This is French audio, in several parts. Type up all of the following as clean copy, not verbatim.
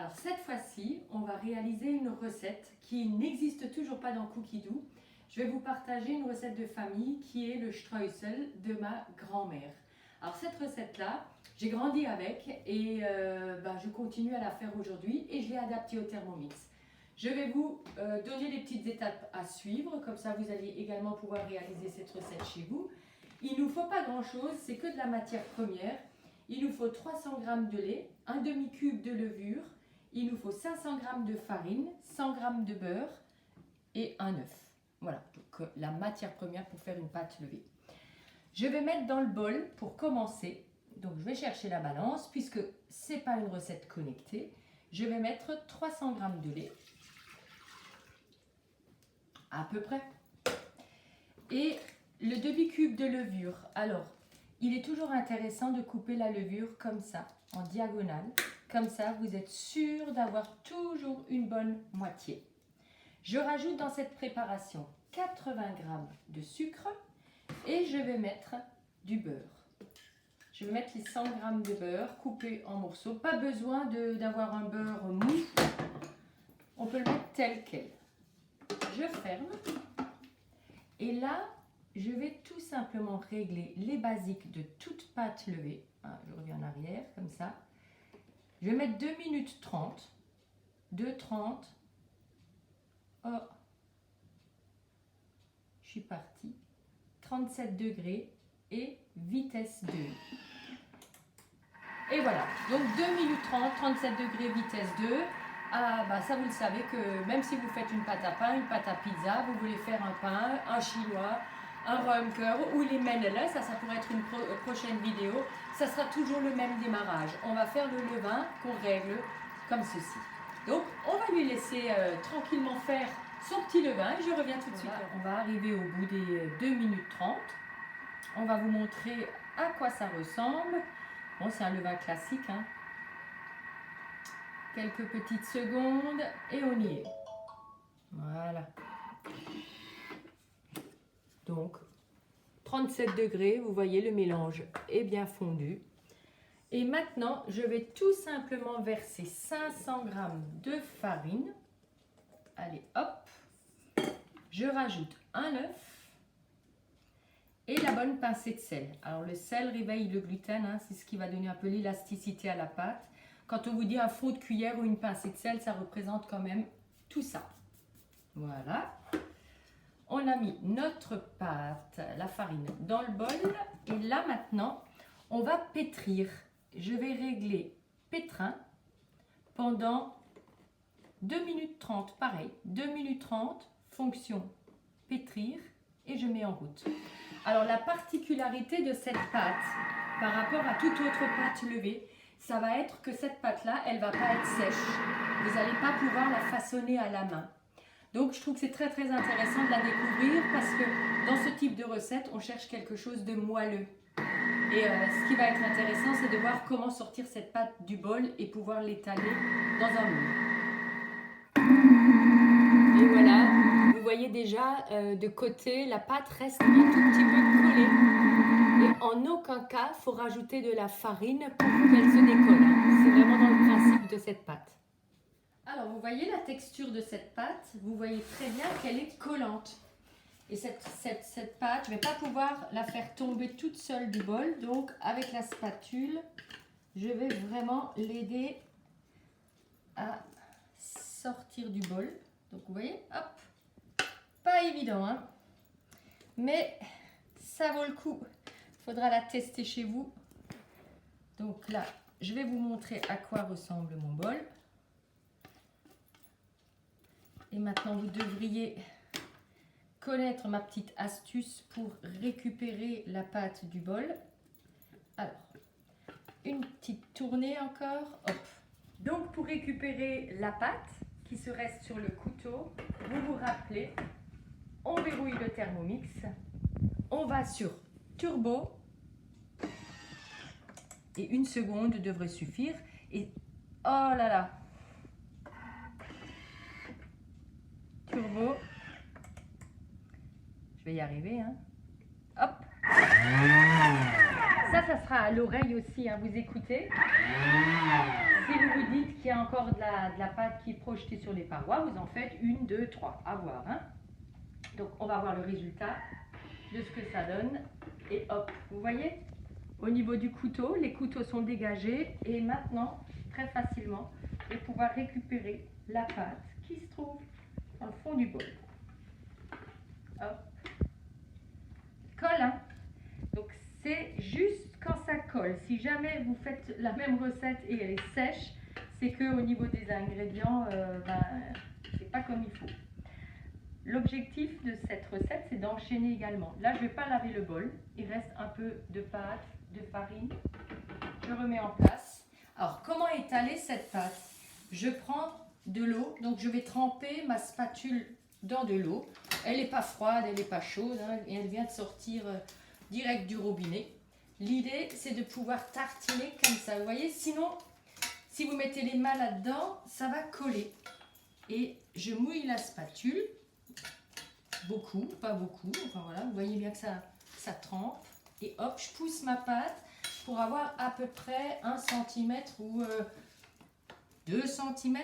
Alors cette fois-ci, on va réaliser une recette qui n'existe toujours pas dans Cookie Dough. Je vais vous partager une recette de famille qui est le Streusel de ma grand-mère. Alors cette recette-là, j'ai grandi avec et je continue à la faire aujourd'hui et je l'ai adaptée au Thermomix. Je vais vous donner les petites étapes à suivre, comme ça vous allez également pouvoir réaliser cette recette chez vous. Il ne nous faut pas grand-chose, c'est que de la matière première. Il nous faut 300 g de lait, un demi-cube de levure, il nous faut 500 g de farine, 100 g de beurre et un œuf. Voilà, donc la matière première pour faire une pâte levée. Je vais mettre dans le bol pour commencer, donc je vais chercher la balance puisque ce n'est pas une recette connectée. Je vais mettre 300 g de lait, à peu près, et le demi-cube de levure. Alors, il est toujours intéressant de couper la levure comme ça, en diagonale. Comme ça, vous êtes sûr d'avoir toujours une bonne moitié. Je rajoute dans cette préparation 80 g de sucre et je vais mettre du beurre. Je vais mettre les 100 g de beurre coupé en morceaux. Pas besoin d'avoir un beurre mou. On peut le mettre tel quel. Je ferme. Et là, je vais tout simplement régler les basiques de toute pâte levée. Je reviens en arrière, comme ça. Je vais mettre 2 minutes 30. 2,30. Oh, je suis partie. 37 degrés et vitesse 2. Et voilà, donc 2 minutes 30, 37 degrés, vitesse 2. Ça vous le savez que même si vous faites une pâte à pain, une pâte à pizza, vous voulez faire un pain, un chinois, un rumker ou les menelles, ça pourrait être une prochaine vidéo, ça sera toujours le même démarrage. On va faire le levain qu'on règle comme ceci. Donc on va lui laisser tranquillement faire son petit levain et je reviens tout de suite. On va arriver au bout des 2 minutes 30. On va vous montrer à quoi ça ressemble. Bon, c'est un levain classique, hein. Quelques petites secondes et on y est. Voilà. Donc, 37 degrés, vous voyez le mélange est bien fondu. Et maintenant, je vais tout simplement verser 500 g de farine. Allez, hop. Je rajoute un œuf et la bonne pincée de sel. Alors, le sel réveille le gluten, hein, c'est ce qui va donner un peu l'élasticité à la pâte. Quand on vous dit un fond de cuillère ou une pincée de sel, ça représente quand même tout ça. Voilà. On a mis notre pâte, la farine, dans le bol. Et là, maintenant, on va pétrir. Je vais régler pétrin pendant 2 minutes 30. Pareil, 2 minutes 30, fonction pétrir. Et je mets en route. Alors, la particularité de cette pâte, par rapport à toute autre pâte levée, ça va être que cette pâte-là, elle ne va pas être sèche. Vous n'allez pas pouvoir la façonner à la main. Donc, je trouve que c'est très très intéressant de la découvrir parce que dans ce type de recette, on cherche quelque chose de moelleux. Et ce qui va être intéressant, c'est de voir comment sortir cette pâte du bol et pouvoir l'étaler dans un moule. Et voilà, vous voyez déjà de côté, la pâte reste un tout petit peu collée. Et en aucun cas, il faut rajouter de la farine pour qu'elle se décolle. C'est vraiment dans le principe de cette pâte. Alors, vous voyez la texture de cette pâte, vous voyez très bien qu'elle est collante. Et cette pâte, je ne vais pas pouvoir la faire tomber toute seule du bol. Donc, avec la spatule, je vais vraiment l'aider à sortir du bol. Donc, vous voyez, hop, pas évident, hein, mais ça vaut le coup. Il faudra la tester chez vous. Donc là, je vais vous montrer à quoi ressemble mon bol. Et maintenant, vous devriez connaître ma petite astuce pour récupérer la pâte du bol. Alors, une petite tournée encore. Hop. Donc, pour récupérer la pâte qui se reste sur le couteau, vous vous rappelez, on verrouille le Thermomix. On va sur turbo. Et 1 seconde devrait suffire. Et oh là là! Turbo. Je vais y arriver, hein. Hop. Ça sera à l'oreille aussi, hein. Vous écoutez. Si vous vous dites qu'il y a encore de la pâte qui est projetée sur les parois, vous en faites 1, 2, 3, à voir. Hein. Donc on va voir le résultat de ce que ça donne. Et hop, vous voyez, au niveau du couteau, les couteaux sont dégagés. Et maintenant, très facilement, je vais pouvoir récupérer la pâte qui se trouve dans le fond du bol. Hop. Colle, hein. Donc c'est juste quand ça colle. Si jamais vous faites la même recette et elle est sèche, c'est que au niveau des ingrédients, c'est pas comme il faut. L'objectif de cette recette, c'est d'enchaîner également. Là, je vais pas laver le bol. Il reste un peu de pâte, de farine. Je remets en place. Alors, comment étaler cette pâte? Je prends de l'eau, donc je vais tremper ma spatule dans de l'eau. Elle n'est pas froide, elle n'est pas chaude, hein, et elle vient de sortir direct du robinet. L'idée, c'est de pouvoir tartiner comme ça, vous voyez. Sinon, si vous mettez les mains là-dedans, ça va coller. Et je mouille la spatule, beaucoup, pas beaucoup. Enfin voilà, vous voyez bien que ça trempe. Et hop, je pousse ma pâte pour avoir à peu près 1 cm ou 2 cm.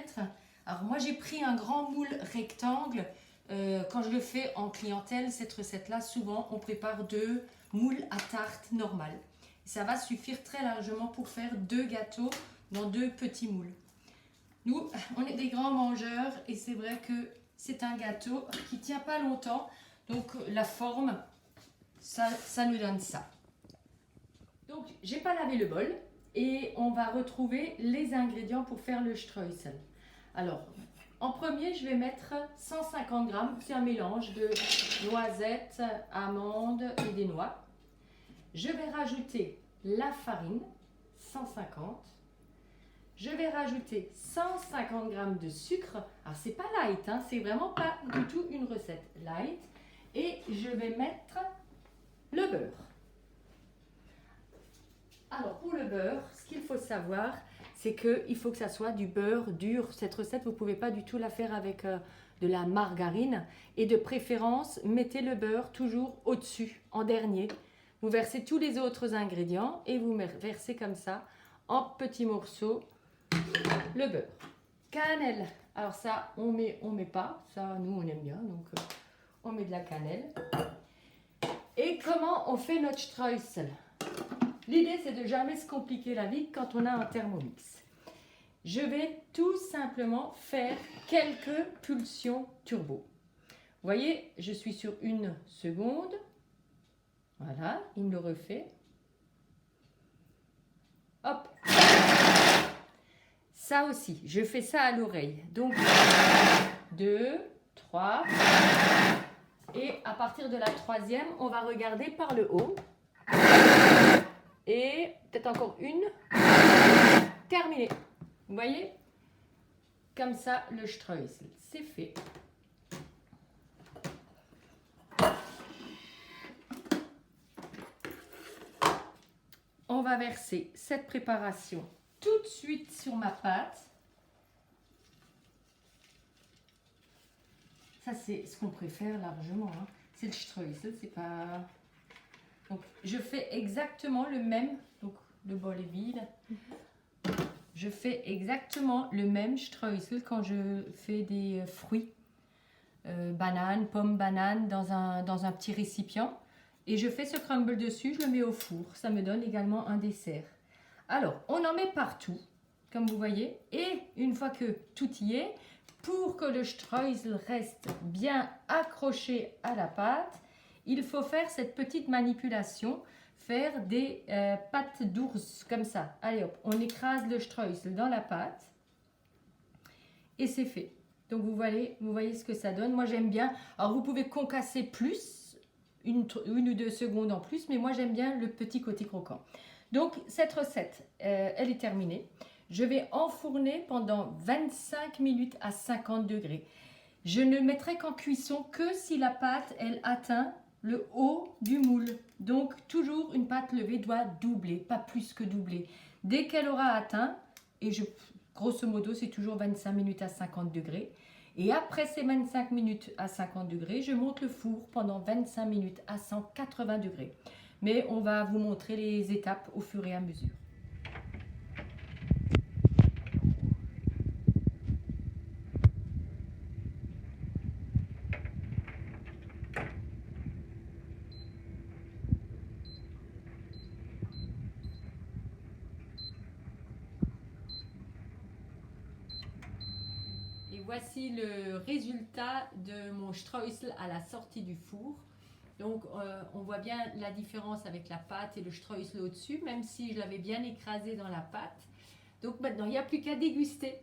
Alors moi, j'ai pris un grand moule rectangle. Quand je le fais en clientèle, cette recette-là, souvent, on prépare 2 moules à tarte normales. Ça va suffire très largement pour faire 2 gâteaux dans 2 petits moules. Nous, on est des grands mangeurs et c'est vrai que c'est un gâteau qui ne tient pas longtemps. Donc, la forme, ça nous donne ça. Donc, j'ai pas lavé le bol et on va retrouver les ingrédients pour faire le streusel. Alors, en premier, je vais mettre 150 g, c'est un mélange de noisettes, amandes et des noix. Je vais rajouter la farine, 150. Je vais rajouter 150 g de sucre. Alors, c'est pas light, hein, c'est vraiment pas du tout une recette light. Et je vais mettre le beurre. Alors, pour le beurre, ce qu'il faut savoir, c'est qu'il faut que ça soit du beurre dur. Cette recette, vous ne pouvez pas du tout la faire avec de la margarine. Et de préférence, mettez le beurre toujours au-dessus, en dernier. Vous versez tous les autres ingrédients et vous versez comme ça, en petits morceaux, le beurre. Cannelle. Alors ça, on met pas. Ça, nous, on aime bien. Donc, on met de la cannelle. Et comment on fait notre streusel? L'idée, c'est de jamais se compliquer la vie quand on a un Thermomix. Je vais tout simplement faire quelques pulsions turbo. Vous voyez, je suis sur 1 seconde. Voilà, il me le refait. Hop. Ça aussi, je fais ça à l'oreille. Donc, 2, 3. Et à partir de la 3e, on va regarder par le haut. Et peut-être encore 1. Terminé. Vous voyez? Comme ça, le streusel, c'est fait. On va verser cette préparation tout de suite sur ma pâte. Ça, c'est ce qu'on préfère largement. Hein. C'est le streusel, c'est pas... Donc, je fais exactement le même. Donc, le bol est vide. Je fais exactement le même streusel quand je fais des fruits. Bananes, pommes, bananes dans un petit récipient. Et je fais ce crumble dessus, je le mets au four. Ça me donne également un dessert. Alors, on en met partout, comme vous voyez. Et une fois que tout y est, pour que le streusel reste bien accroché à la pâte, il faut faire cette petite manipulation, faire des pâtes d'ours comme ça. Allez hop, on écrase le streusel dans la pâte et c'est fait. Donc vous voyez ce que ça donne. Moi j'aime bien. Alors vous pouvez concasser plus, une ou 2 secondes en plus, mais moi j'aime bien le petit côté croquant. Donc cette recette, elle est terminée. Je vais enfourner pendant 25 minutes à 50 degrés. Je ne mettrai qu'en cuisson que si la pâte, elle atteint le haut du moule. Donc, toujours une pâte levée doit doubler, pas plus que doubler. Dès qu'elle aura atteint, et grosso modo, c'est toujours 25 minutes à 50 degrés. Et après ces 25 minutes à 50 degrés, je monte le four pendant 25 minutes à 180 degrés. Mais on va vous montrer les étapes au fur et à mesure. Et voici le résultat de mon streusel à la sortie du four. Donc on voit bien la différence avec la pâte et le streusel au-dessus, même si je l'avais bien écrasé dans la pâte. Donc maintenant, il n'y a plus qu'à déguster.